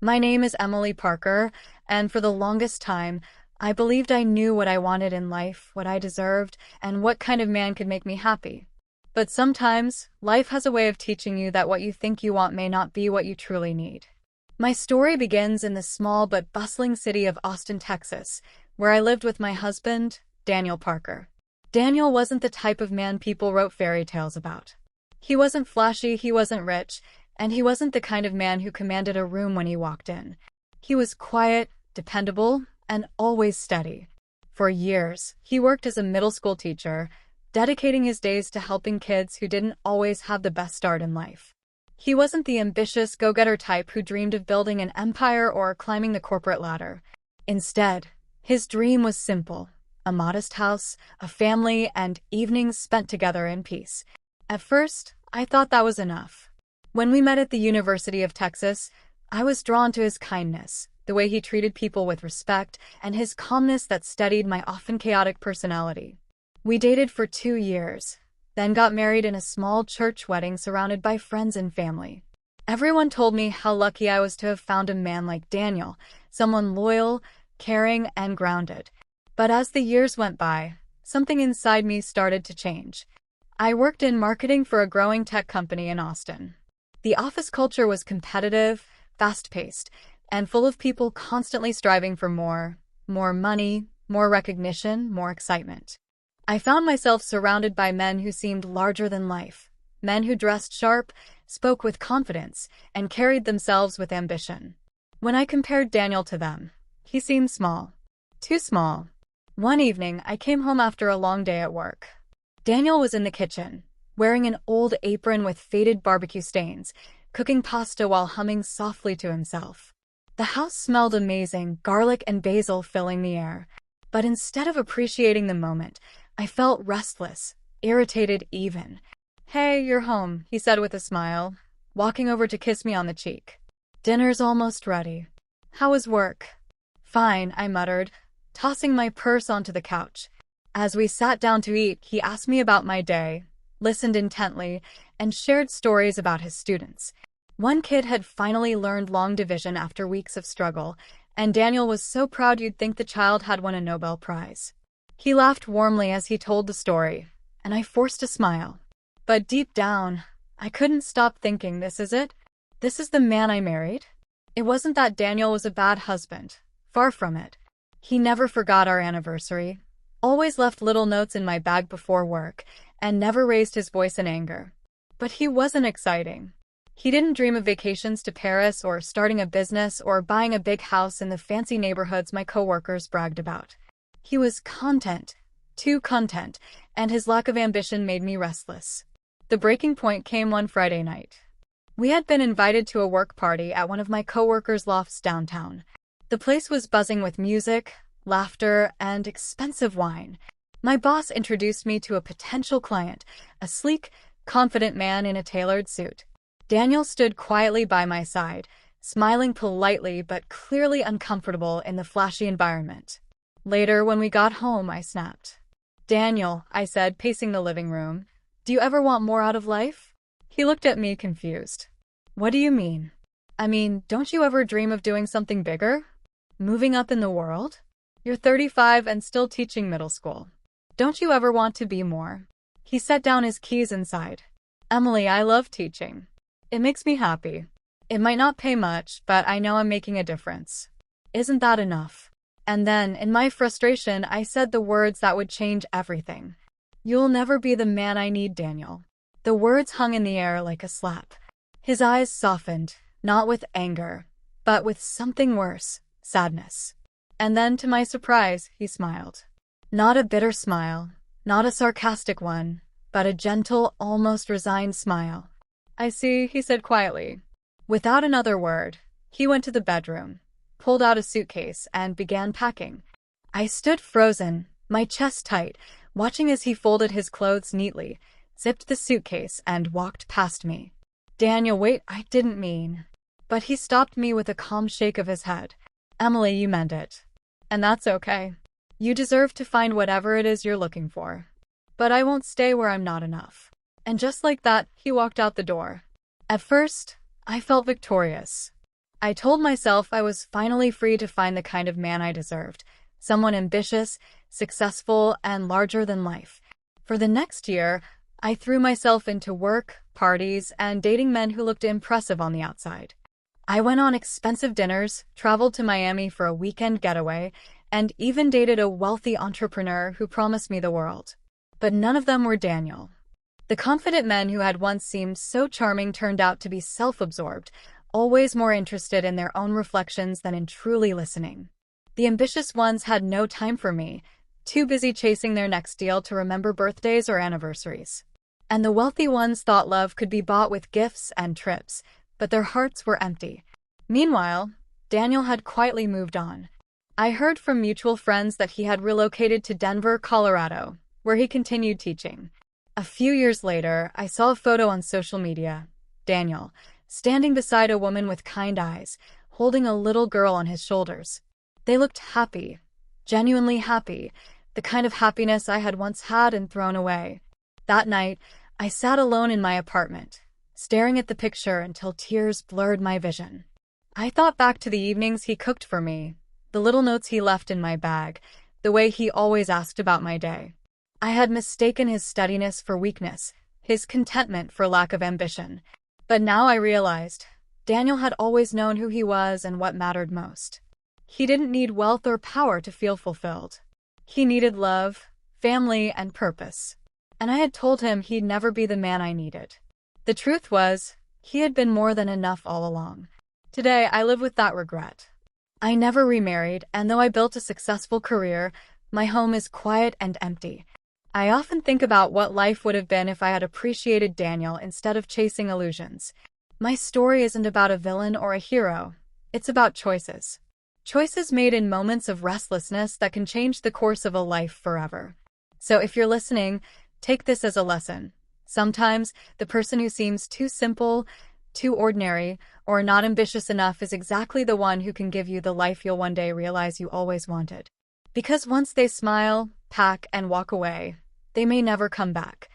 My name is Emily Parker, and for the longest time, I believed I knew what I wanted in life, what I deserved, and what kind of man could make me happy. But sometimes, life has a way of teaching you that what you think you want may not be what you truly need. My story begins in the small but bustling city of Austin, Texas, where I lived with my husband, Daniel Parker. Daniel wasn't the type of man people wrote fairy tales about. He wasn't flashy, he wasn't rich, and he wasn't the kind of man who commanded a room when he walked in. He was quiet, dependable, and always steady. For years, he worked as a middle school teacher, dedicating his days to helping kids who didn't always have the best start in life. He wasn't the ambitious go-getter type who dreamed of building an empire or climbing the corporate ladder. Instead, his dream was simple: a modest house, a family, and evenings spent together in peace. At first, I thought that was enough. When we met at the University of Texas, I was drawn to his kindness, the way he treated people with respect, and his calmness that steadied my often chaotic personality. We dated for 2 years, then got married in a small church wedding surrounded by friends and family. Everyone told me how lucky I was to have found a man like Daniel, someone loyal, caring, and grounded. But as the years went by, something inside me started to change. I worked in marketing for a growing tech company in Austin. The office culture was competitive, fast-paced, and full of people constantly striving for more money, more recognition, more excitement. I found myself surrounded by men who seemed larger than life, men who dressed sharp, spoke with confidence, and carried themselves with ambition. When I compared Daniel to them, he seemed small. Too small. One evening, I came home after a long day at work. Daniel was in the kitchen, wearing an old apron with faded barbecue stains, cooking pasta while humming softly to himself. The house smelled amazing, garlic and basil filling the air. But instead of appreciating the moment, I felt restless, irritated even. "Hey, you're home," he said with a smile, walking over to kiss me on the cheek. "Dinner's almost ready. How was work?" "Fine," I muttered, tossing my purse onto the couch. As we sat down to eat, he asked me about my day, listened intently, and shared stories about his students. One kid had finally learned long division after weeks of struggle, and Daniel was so proud you'd think the child had won a Nobel Prize. He laughed warmly as he told the story, and I forced a smile. But deep down, I couldn't stop thinking, this is it? This is the man I married? It wasn't that Daniel was a bad husband. Far from it. He never forgot our anniversary, always left little notes in my bag before work, and never raised his voice in anger. But he wasn't exciting. He didn't dream of vacations to Paris or starting a business or buying a big house in the fancy neighborhoods my coworkers bragged about. He was content, too content, and his lack of ambition made me restless. The breaking point came one Friday night. We had been invited to a work party at one of my coworkers' lofts downtown. The place was buzzing with music, laughter, and expensive wine. My boss introduced me to a potential client, a sleek, confident man in a tailored suit. Daniel stood quietly by my side, smiling politely but clearly uncomfortable in the flashy environment. Later, when we got home, I snapped. "Daniel," I said, pacing the living room, "do you ever want more out of life?" He looked at me confused. "What do you mean?" "I mean, don't you ever dream of doing something bigger? Moving up in the world? You're 35 and still teaching middle school. Don't you ever want to be more?" He set down his keys and sighed. "Emily, I love teaching. It makes me happy. It might not pay much, but I know I'm making a difference. Isn't that enough?" And then, in my frustration, I said the words that would change everything. "You'll never be the man I need, Daniel." The words hung in the air like a slap. His eyes softened, not with anger, but with something worse, sadness. And then, to my surprise, he smiled. Not a bitter smile, not a sarcastic one, but a gentle, almost resigned smile. "I see," he said quietly. Without another word, he went to the bedroom, pulled out a suitcase, and began packing. I stood frozen, my chest tight, watching as he folded his clothes neatly, zipped the suitcase, and walked past me. "Daniel, wait, I didn't mean." But he stopped me with a calm shake of his head. "Emily, you meant it. And that's okay. You deserve to find whatever it is you're looking for. But I won't stay where I'm not enough." And just like that, he walked out the door. At first, I felt victorious. I told myself I was finally free to find the kind of man I deserved, someone ambitious, successful, and larger than life. For the next year, I threw myself into work, parties, and dating men who looked impressive on the outside. I went on expensive dinners, traveled to Miami for a weekend getaway, and even dated a wealthy entrepreneur who promised me the world. But none of them were Daniel. The confident men who had once seemed so charming turned out to be self-absorbed, always more interested in their own reflections than in truly listening. The ambitious ones had no time for me, too busy chasing their next deal to remember birthdays or anniversaries. And the wealthy ones thought love could be bought with gifts and trips, but their hearts were empty. Meanwhile, Daniel had quietly moved on. I heard from mutual friends that he had relocated to Denver, Colorado, where he continued teaching. A few years later, I saw a photo on social media. Daniel, standing beside a woman with kind eyes, holding a little girl on his shoulders. They looked happy, genuinely happy, the kind of happiness I had once had and thrown away. That night, I sat alone in my apartment, staring at the picture until tears blurred my vision. I thought back to the evenings he cooked for me, the little notes he left in my bag, the way he always asked about my day. I had mistaken his steadiness for weakness, his contentment for lack of ambition. But now I realized, Daniel had always known who he was and what mattered most. He didn't need wealth or power to feel fulfilled. He needed love, family, and purpose. And I had told him he'd never be the man I needed. The truth was, he had been more than enough all along. Today, I live with that regret. I never remarried, and though I built a successful career, my home is quiet and empty. I often think about what life would have been if I had appreciated Daniel instead of chasing illusions. My story isn't about a villain or a hero. It's about choices. Choices made in moments of restlessness that can change the course of a life forever. So if you're listening, take this as a lesson. Sometimes, the person who seems too simple, too ordinary, or not ambitious enough is exactly the one who can give you the life you'll one day realize you always wanted. Because once they smile, pack, and walk away, they may never come back.